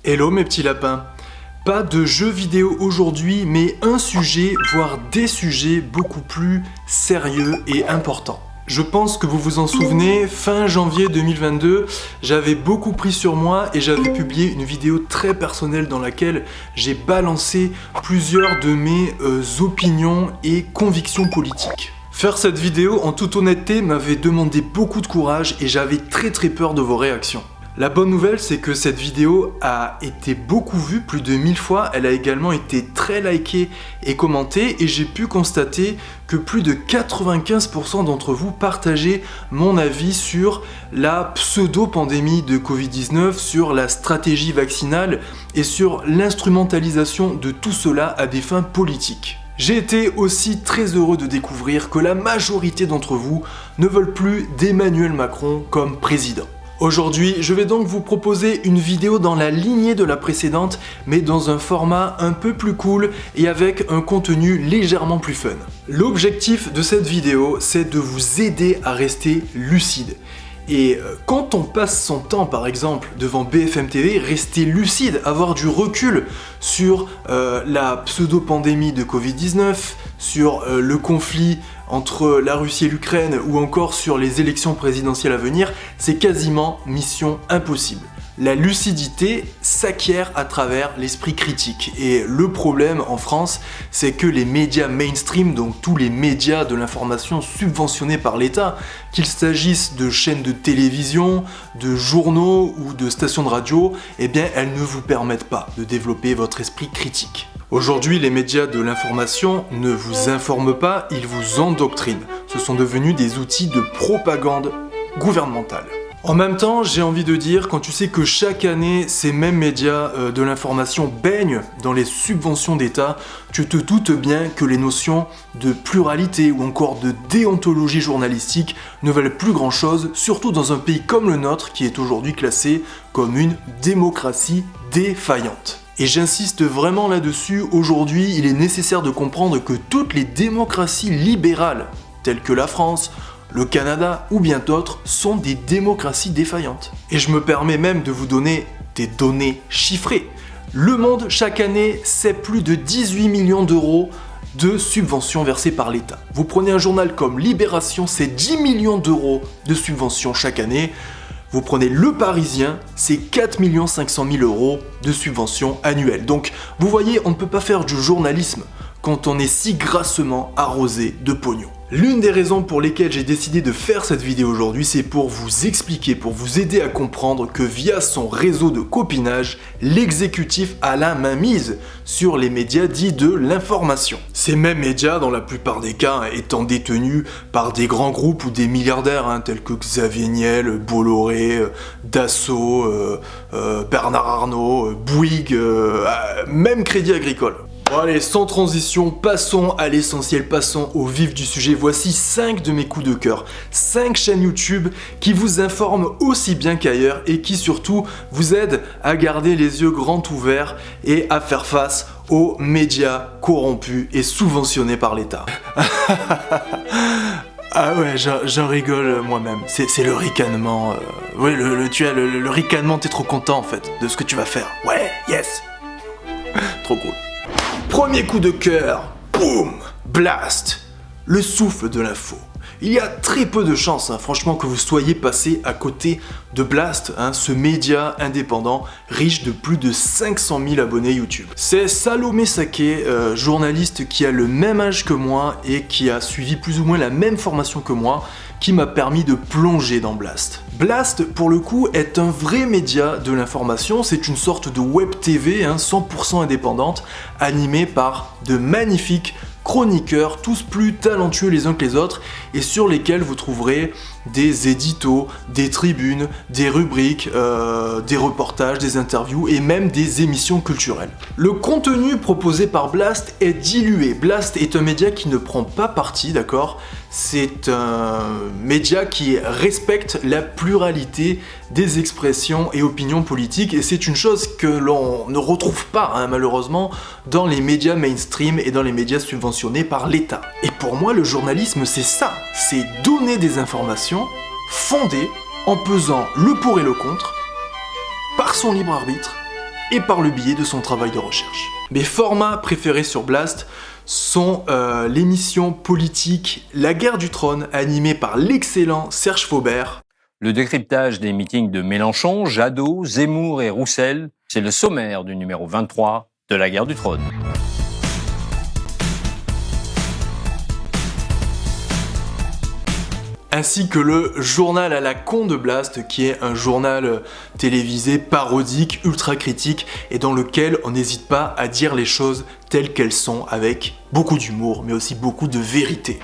Hello mes petits lapins. Pas de jeux vidéo aujourd'hui, mais un sujet, voire des sujets beaucoup plus sérieux et importants. Je pense que vous vous en souvenez, fin janvier 2022, j'avais beaucoup pris sur moi et j'avais publié une vidéo très personnelle dans laquelle j'ai balancé plusieurs de mes opinions et convictions politiques. Faire cette vidéo, en toute honnêteté, m'avait demandé beaucoup de courage et j'avais très peur de vos réactions. La bonne nouvelle, c'est que cette vidéo a été beaucoup vue, plus de 1000 fois, elle a également été très likée et commentée, et j'ai pu constater que plus de 95% d'entre vous partageaient mon avis sur la pseudo-pandémie de Covid-19, sur la stratégie vaccinale et sur l'instrumentalisation de tout cela à des fins politiques. J'ai été aussi très heureux de découvrir que la majorité d'entre vous ne veulent plus d'Emmanuel Macron comme président. Aujourd'hui, je vais donc vous proposer une vidéo dans la lignée de la précédente, mais dans un format un peu plus cool et avec un contenu légèrement plus fun. L'objectif de cette vidéo, c'est de vous aider à rester lucide. Et quand on passe son temps, par exemple, devant BFM TV, rester lucide, avoir du recul sur la pseudo-pandémie de Covid-19, sur le conflit entre la Russie et l'Ukraine ou encore sur les élections présidentielles à venir, c'est quasiment mission impossible. La lucidité s'acquiert à travers l'esprit critique. Et le problème en France, c'est que les médias mainstream, donc tous les médias de l'information subventionnés par l'État, qu'il s'agisse de chaînes de télévision, de journaux ou de stations de radio, eh bien elles ne vous permettent pas de développer votre esprit critique. Aujourd'hui, les médias de l'information ne vous informent pas, ils vous endoctrinent. Ce sont devenus des outils de propagande gouvernementale. En même temps, j'ai envie de dire, quand tu sais que chaque année, ces mêmes médias de l'information baignent dans les subventions d'État, tu te doutes bien que les notions de pluralité ou encore de déontologie journalistique ne valent plus grand-chose, surtout dans un pays comme le nôtre, qui est aujourd'hui classé comme une démocratie défaillante. Et j'insiste vraiment là-dessus, aujourd'hui, il est nécessaire de comprendre que toutes les démocraties libérales, telles que la France, le Canada ou bien d'autres, sont des démocraties défaillantes. Et je me permets même de vous donner des données chiffrées. Le Monde, chaque année, c'est plus de 18 millions d'euros de subventions versées par l'État. Vous prenez un journal comme Libération, c'est 10 millions d'euros de subventions chaque année. Vous prenez Le Parisien, c'est 4 500 000 euros de subventions annuelles. Donc, vous voyez, on ne peut pas faire du journalisme quand on est si grassement arrosé de pognon. L'une des raisons pour lesquelles j'ai décidé de faire cette vidéo aujourd'hui, c'est pour vous expliquer, pour vous aider à comprendre que via son réseau de copinage, l'exécutif a la main mise sur les médias dits de l'information. Ces mêmes médias, dans la plupart des cas, étant détenus par des grands groupes ou des milliardaires, tels que Xavier Niel, Bolloré, Dassault, Bernard Arnault, Bouygues, même Crédit Agricole. Bon allez, sans transition, passons à l'essentiel, passons au vif du sujet. Voici 5 de mes coups de cœur, 5 chaînes YouTube qui vous informent aussi bien qu'ailleurs et qui surtout vous aident à garder les yeux grands ouverts et à faire face aux médias corrompus et subventionnés par l'État. Ah ouais, j'en rigole moi-même. C'est le ricanement. Oui, le ricanement, t'es trop content en fait de ce que tu vas faire. Ouais, yes. Trop cool. Premier coup de cœur, boum, Blast, le souffle de l'info. Il y a très peu de chances, franchement, que vous soyez passé à côté de Blast, ce média indépendant riche de plus de 500 000 abonnés YouTube. C'est Salomé Saké, journaliste qui a le même âge que moi et qui a suivi plus ou moins la même formation que moi, qui m'a permis de plonger dans Blast. Blast, pour le coup, est un vrai média de l'information, c'est une sorte de web TV 100% indépendante, animée par de magnifiques chroniqueurs, tous plus talentueux les uns que les autres, et sur lesquels vous trouverez des éditos, des tribunes, des rubriques, des reportages, des interviews et même des émissions culturelles. Le contenu proposé par Blast est dilué. Blast est un média qui ne prend pas parti, d'accord ? C'est un média qui respecte la pluralité des expressions et opinions politiques, et c'est une chose que l'on ne retrouve pas, malheureusement, dans les médias mainstream et dans les médias subventionnés par l'État. Et pour moi, le journalisme, c'est ça, c'est donner des informations fondées en pesant le pour et le contre, par son libre arbitre, et par le biais de son travail de recherche. Mes formats préférés sur Blast sont l'émission politique La Guerre du Trône, animée par l'excellent Serge Faubert. Le décryptage des meetings de Mélenchon, Jadot, Zemmour et Roussel, c'est le sommaire du numéro 23 de La Guerre du Trône. Ainsi que le journal à la con de Blast, qui est un journal télévisé parodique, ultra critique, et dans lequel on n'hésite pas à dire les choses telles qu'elles sont, avec beaucoup d'humour, mais aussi beaucoup de vérité.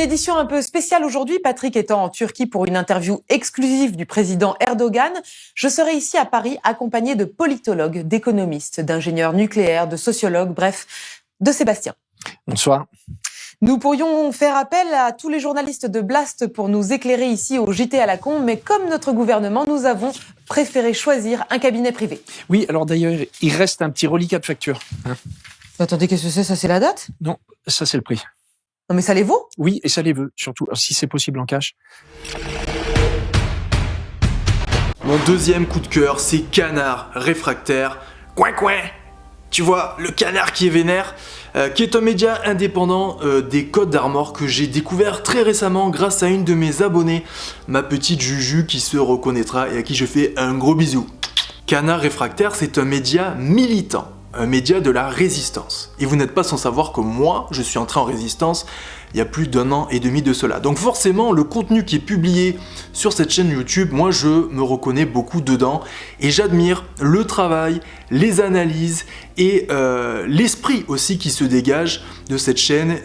Une édition un peu spéciale aujourd'hui, Patrick étant en Turquie pour une interview exclusive du président Erdogan. Je serai ici à Paris accompagné de politologues, d'économistes, d'ingénieurs nucléaires, de sociologues, bref, de Sébastien. Bonsoir. Nous pourrions faire appel à tous les journalistes de Blast pour nous éclairer ici au JT à la con, mais comme notre gouvernement, nous avons préféré choisir un cabinet privé. Oui, alors d'ailleurs, il reste un petit reliquat de facture. Attendez, qu'est-ce que c'est? Ça, c'est la date? Non, ça c'est le prix. Non mais ça les vaut? Oui, et ça les veut, surtout si c'est possible en cash. Mon deuxième coup de cœur, c'est Canard Réfractaire. Coin coin. Tu vois, le canard qui est vénère, qui est un média indépendant des Côtes d'Armor que j'ai découvert très récemment grâce à une de mes abonnées, ma petite Juju qui se reconnaîtra et à qui je fais un gros bisou. Canard Réfractaire, c'est un média militant. Un média de la résistance. Et vous n'êtes pas sans savoir que moi, je suis entré en résistance il y a plus d'1 an et demi de cela. Donc forcément, le contenu qui est publié sur cette chaîne YouTube, moi je me reconnais beaucoup dedans et j'admire le travail, les analyses et l'esprit aussi qui se dégage de cette chaîne.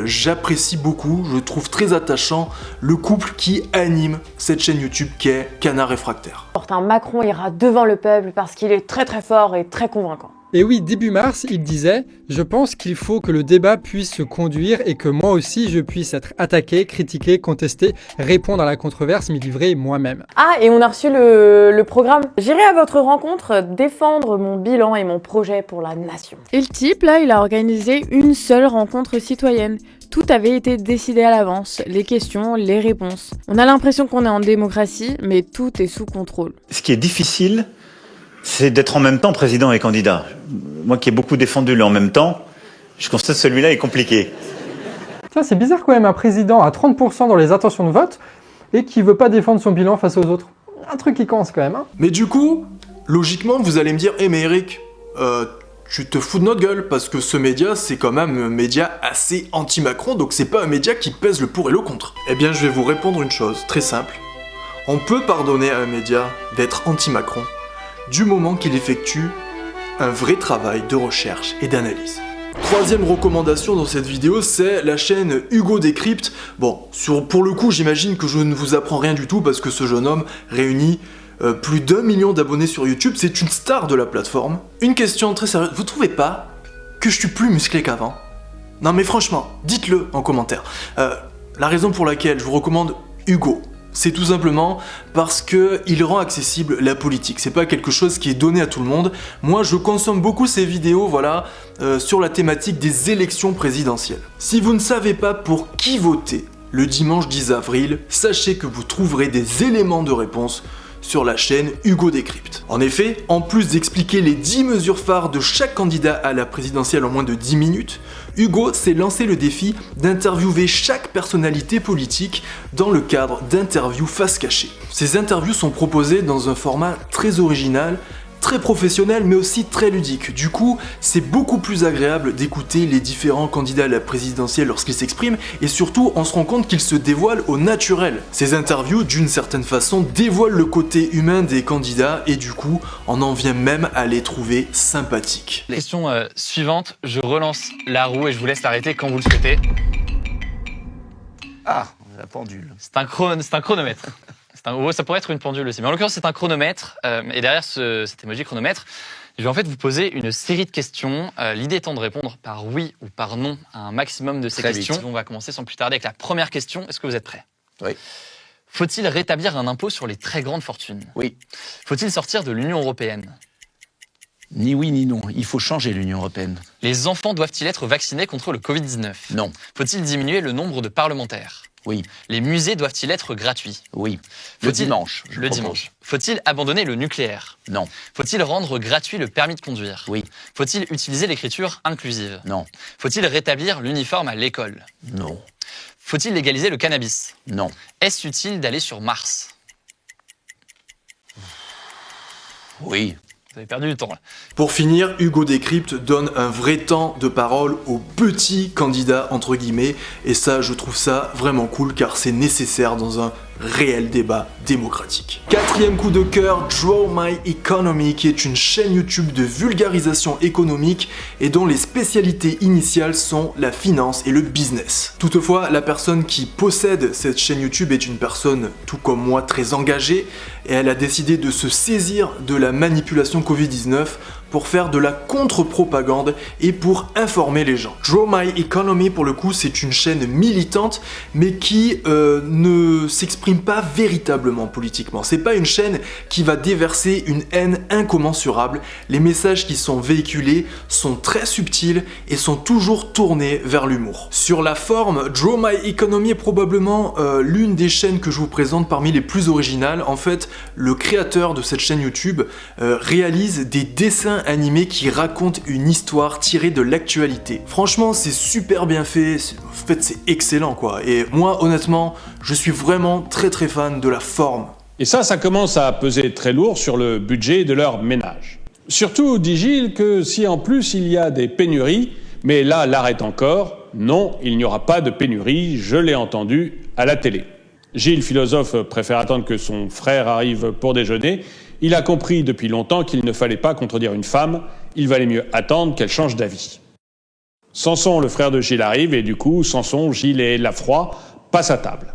J'apprécie beaucoup, je trouve très attachant le couple qui anime cette chaîne YouTube qu'est Canard Réfractaire. Macron ira devant le peuple parce qu'il est très très fort et très convaincant. Et oui, début mars, il disait « Je pense qu'il faut que le débat puisse se conduire et que moi aussi je puisse être attaqué, critiqué, contesté, répondre à la controverse, m'y livrer moi-même. » Ah, et on a reçu le programme. J'irai à votre rencontre défendre mon bilan et mon projet pour la nation. Et le type, là, il a organisé une seule rencontre citoyenne. Tout avait été décidé à l'avance, les questions, les réponses. On a l'impression qu'on est en démocratie, mais tout est sous contrôle. Ce qui est difficile, c'est d'être en même temps président et candidat. Moi qui ai beaucoup défendu le en même temps, je constate que celui-là est compliqué. Tiens, c'est bizarre quand même un président à 30% dans les intentions de vote et qui veut pas défendre son bilan face aux autres. Un truc qui commence quand même, hein. Mais du coup, logiquement, vous allez me dire « Eh mais Eric, tu te fous de notre gueule, parce que ce média, c'est quand même un média assez anti-Macron, donc c'est pas un média qui pèse le pour et le contre. » Eh bien, je vais vous répondre une chose, très simple. On peut pardonner à un média d'être anti-Macron, du moment qu'il effectue un vrai travail de recherche et d'analyse. Troisième recommandation dans cette vidéo, c'est la chaîne Hugo Décrypte. Bon, pour le coup, j'imagine que je ne vous apprends rien du tout parce que ce jeune homme réunit plus d'1 million d'abonnés sur YouTube, c'est une star de la plateforme. Une question très sérieuse, vous trouvez pas que je suis plus musclé qu'avant? Non mais franchement, dites-le en commentaire. La raison pour laquelle je vous recommande Hugo, c'est tout simplement parce qu'il rend accessible la politique. C'est pas quelque chose qui est donné à tout le monde. Moi, je consomme beaucoup ces vidéos, voilà, sur la thématique des élections présidentielles. Si vous ne savez pas pour qui voter le dimanche 10 avril, sachez que vous trouverez des éléments de réponse sur la chaîne Hugo Décrypte. En effet, en plus d'expliquer les 10 mesures phares de chaque candidat à la présidentielle en moins de 10 minutes, Hugo s'est lancé le défi d'interviewer chaque personnalité politique dans le cadre d'interviews face cachée. Ces interviews sont proposées dans un format très original, très professionnel mais aussi très ludique. Du coup, c'est beaucoup plus agréable d'écouter les différents candidats à la présidentielle lorsqu'ils s'expriment et surtout on se rend compte qu'ils se dévoilent au naturel. Ces interviews, d'une certaine façon, dévoilent le côté humain des candidats et du coup, on en vient même à les trouver sympathiques. Question suivante, je relance la roue et je vous laisse l'arrêter quand vous le souhaitez. Ah, la pendule. C'est un chronomètre. Ça pourrait être une pendule aussi, mais en l'occurrence c'est un chronomètre, et derrière cet emoji chronomètre, je vais en fait vous poser une série de questions. L'idée étant de répondre par oui ou par non à un maximum de ces questions. On va commencer sans plus tarder avec la première question. Est-ce que vous êtes prêts? Oui. Faut-il rétablir un impôt sur les très grandes fortunes? Oui. Faut-il sortir de l'Union européenne? Ni oui ni non, il faut changer l'Union européenne. Les enfants doivent-ils être vaccinés contre le Covid-19? Non. Faut-il diminuer le nombre de parlementaires? Oui. Les musées doivent-ils être gratuits? Oui. Le dimanche. Le dimanche. Faut-il abandonner le nucléaire? Non. Faut-il rendre gratuit le permis de conduire? Oui. Faut-il utiliser l'écriture inclusive? Non. Faut-il rétablir l'uniforme à l'école? Non. Faut-il légaliser le cannabis? Non. Est-ce utile d'aller sur Mars? Oui. Vous avez perdu du temps là. Pour finir, Hugo Décrypte donne un vrai temps de parole aux petits candidats entre guillemets, et ça je trouve ça vraiment cool car c'est nécessaire dans un réel débat démocratique. Quatrième coup de cœur, Draw My Economy, qui est une chaîne YouTube de vulgarisation économique et dont les spécialités initiales sont la finance et le business. Toutefois, la personne qui possède cette chaîne YouTube est une personne, tout comme moi, très engagée, et elle a décidé de se saisir de la manipulation Covid-19 pour faire de la contre-propagande et pour informer les gens. Draw My Economy, pour le coup, c'est une chaîne militante, mais qui ne s'exprime pas véritablement politiquement. C'est pas une chaîne qui va déverser une haine incommensurable. Les messages qui sont véhiculés sont très subtils et sont toujours tournés vers l'humour. Sur la forme, Draw My Economy est probablement l'une des chaînes que je vous présente parmi les plus originales. En fait, le créateur de cette chaîne YouTube réalise des dessins animés qui racontent une histoire tirée de l'actualité. Franchement, c'est super bien fait, en fait c'est excellent quoi. Et moi, honnêtement, je suis vraiment très fan de la forme. Et ça commence à peser très lourd sur le budget de leur ménage. Surtout, dit Gilles, que si en plus il y a des pénuries, mais là l'arrête encore, non, il n'y aura pas de pénurie, je l'ai entendu à la télé. Gilles, philosophe, préfère attendre que son frère arrive pour déjeuner. Il a compris depuis longtemps qu'il ne fallait pas contredire une femme, il valait mieux attendre qu'elle change d'avis. Samson, le frère de Gilles, arrive et du coup, Samson, Gilles et Lafroy passent à table.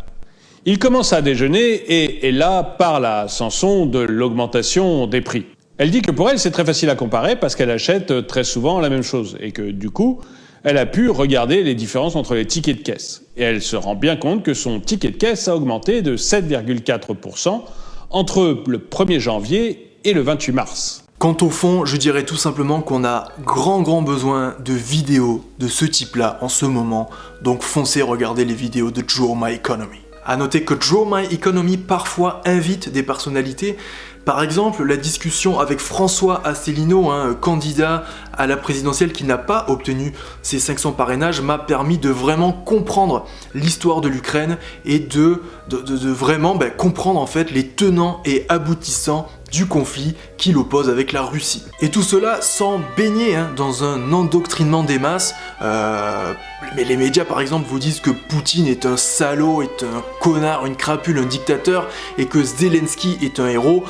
Il commence à déjeuner et là parle à Samson de l'augmentation des prix. Elle dit que pour elle, c'est très facile à comparer parce qu'elle achète très souvent la même chose et que du coup, elle a pu regarder les différences entre les tickets de caisse. Et elle se rend bien compte que son ticket de caisse a augmenté de 7,4% entre le 1er janvier et le 28 mars. Quant au fond, je dirais tout simplement qu'on a grand besoin de vidéos de ce type-là en ce moment, donc foncez regarder les vidéos de Draw My Economy. A noter que Draw My Economy parfois invite des personnalités. Par exemple, la discussion avec François Asselineau, candidat à la présidentielle qui n'a pas obtenu ses 500 parrainages, m'a permis de vraiment comprendre l'histoire de l'Ukraine et de vraiment comprendre en fait les tenants et aboutissants du conflit qui l'oppose avec la Russie. Et tout cela sans baigner dans un endoctrinement des masses. Mais les médias par exemple vous disent que Poutine est un salaud, est un connard, une crapule, un dictateur, et que Zelensky est un héros.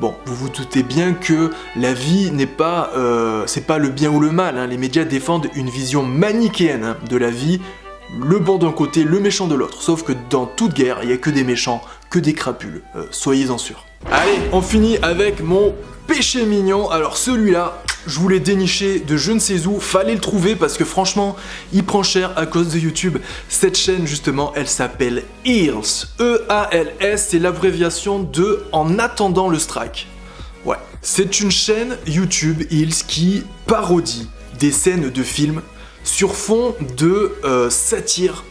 Bon, vous vous doutez bien que la vie n'est pas, c'est pas le bien ou le mal. Les médias défendent une vision manichéenne de la vie. Le bon d'un côté, le méchant de l'autre. Sauf que dans toute guerre, il n'y a que des méchants, que des crapules. Soyez-en sûrs. Allez, on finit avec mon péché mignon. Alors celui-là, je voulais dénicher de je ne sais où, fallait le trouver parce que franchement, il prend cher à cause de YouTube. Cette chaîne justement, elle s'appelle Eels. E-A-L-S, c'est l'abréviation de En attendant le strike. Ouais, c'est une chaîne YouTube Eels qui parodie des scènes de films sur fond de satire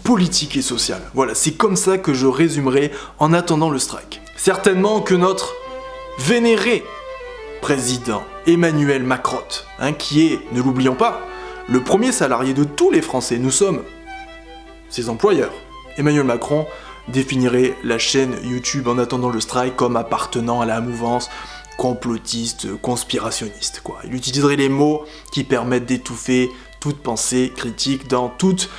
politique et sociale. Voilà, c'est comme ça que je résumerai En attendant le strike. Certainement que notre vénéré président Emmanuel Macron, qui est, ne l'oublions pas, le premier salarié de tous les Français, nous sommes ses employeurs. Emmanuel Macron définirait la chaîne YouTube En attendant le strike comme appartenant à la mouvance complotiste, conspirationniste, quoi. Il utiliserait les mots qui permettent d'étouffer toute pensée critique dans toute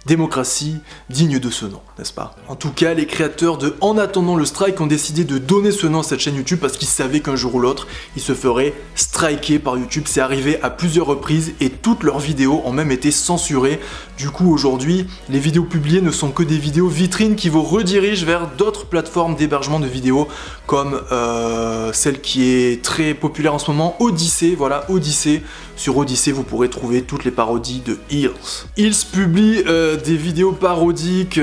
démocratie digne de ce nom, n'est-ce pas? En tout cas, les créateurs de En attendant le strike ont décidé de donner ce nom à cette chaîne YouTube parce qu'ils savaient qu'un jour ou l'autre, ils se feraient striker par YouTube. C'est arrivé à plusieurs reprises et toutes leurs vidéos ont même été censurées. Du coup, aujourd'hui, les vidéos publiées ne sont que des vidéos vitrines qui vous redirigent vers d'autres plateformes d'hébergement de vidéos comme celle qui est très populaire en ce moment, Odyssée. Voilà, Odyssée. Sur Odyssée, vous pourrez trouver toutes les parodies de Eels. Eels publie des vidéos parodiques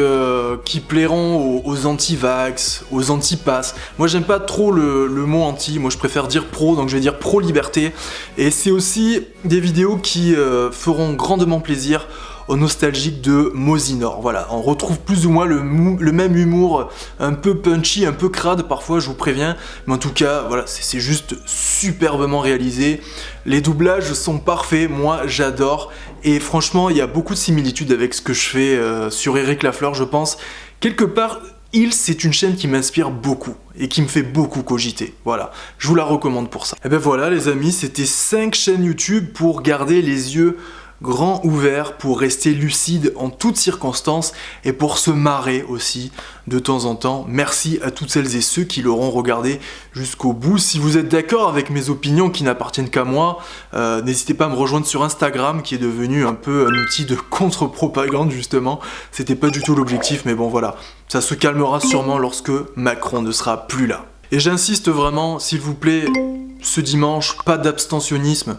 qui plairont aux anti-vax, aux anti-pass. Moi, j'aime pas trop le mot anti, moi je préfère dire pro, donc je vais dire pro-liberté. Et c'est aussi des vidéos qui feront grandement plaisir aux nostalgiques de Mosinor. Voilà, on retrouve plus ou moins le même humour un peu punchy, un peu crade parfois, je vous préviens, mais en tout cas, voilà, c'est juste superbement réalisé. Les doublages sont parfaits, moi j'adore, et franchement, il y a beaucoup de similitudes avec ce que je fais sur Eric Lafleur, je pense. Quelque part, c'est une chaîne qui m'inspire beaucoup et qui me fait beaucoup cogiter. Voilà, je vous la recommande pour ça. Et ben voilà les amis, c'était 5 chaînes YouTube pour garder les yeux grands ouverts, pour rester lucide en toutes circonstances et pour se marrer aussi de temps en temps. Merci à toutes celles et ceux qui l'auront regardé jusqu'au bout. Si vous êtes d'accord avec mes opinions qui n'appartiennent qu'à moi, n'hésitez pas à me rejoindre sur Instagram qui est devenu un peu un outil de contre-propagande justement. C'était pas du tout l'objectif, mais bon voilà, ça se calmera sûrement lorsque Macron ne sera plus là. Et j'insiste vraiment, s'il vous plaît, ce dimanche, pas d'abstentionnisme.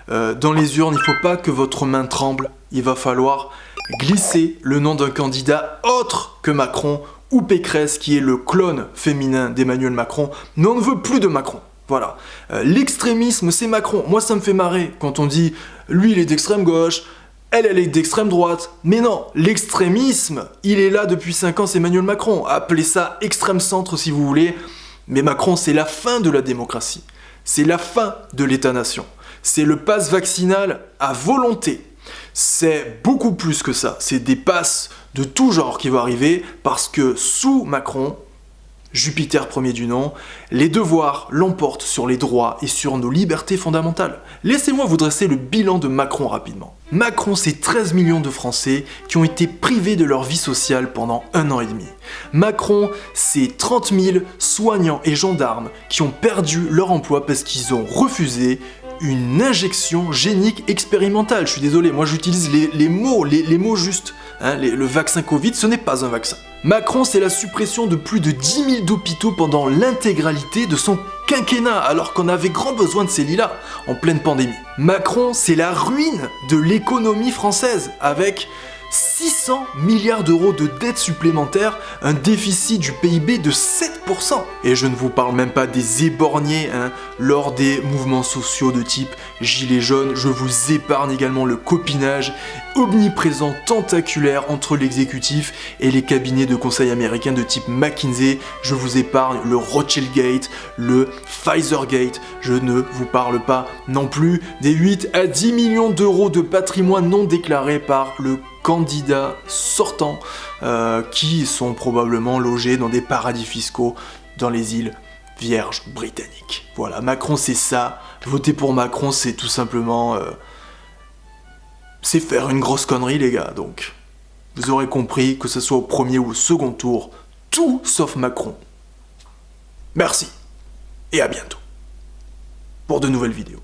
Dans les urnes, il ne faut pas que votre main tremble, il va falloir glisser le nom d'un candidat autre que Macron ou Pécresse, qui est le clone féminin d'Emmanuel Macron. Mais on ne veut plus de Macron. Voilà. L'extrémisme, c'est Macron. Moi, ça me fait marrer quand on dit lui, il est d'extrême gauche, elle est d'extrême droite. Mais non, l'extrémisme, il est là depuis 5 ans, c'est Emmanuel Macron. Appelez ça extrême centre si vous voulez. Mais Macron, c'est la fin de la démocratie. C'est la fin de l'État-nation. C'est le pass vaccinal à volonté. C'est beaucoup plus que ça. C'est des passes de tout genre qui vont arriver parce que sous Macron, Jupiter premier du nom, les devoirs l'emportent sur les droits et sur nos libertés fondamentales. Laissez-moi vous dresser le bilan de Macron rapidement. Macron, c'est 13 millions de Français qui ont été privés de leur vie sociale pendant 1 an et demi. Macron, c'est 30 000 soignants et gendarmes qui ont perdu leur emploi parce qu'ils ont refusé une injection génique expérimentale. Je suis désolé, moi j'utilise les mots justes. Le vaccin Covid, ce n'est pas un vaccin. Macron, c'est la suppression de plus de 10 000 d'hôpitaux pendant l'intégralité de son quinquennat, alors qu'on avait grand besoin de ces lits-là, en pleine pandémie. Macron, c'est la ruine de l'économie française, avec 600 milliards d'euros de dettes supplémentaires, un déficit du PIB de 7%. Et je ne vous parle même pas des éborgnés lors des mouvements sociaux de type Gilets jaunes. Je vous épargne également le copinage omniprésent, tentaculaire entre l'exécutif et les cabinets de conseil américains de type McKinsey. Je vous épargne le Rothschild Gate, le Pfizer Gate. Je ne vous parle pas non plus des 8 à 10 millions d'euros de patrimoine non déclaré par le candidats sortants qui sont probablement logés dans des paradis fiscaux dans les îles Vierges britanniques. Voilà, Macron c'est ça. Voter pour Macron c'est tout simplement... c'est faire une grosse connerie les gars, donc vous aurez compris que ce soit au premier ou au second tour, tout sauf Macron. Merci et à bientôt pour de nouvelles vidéos.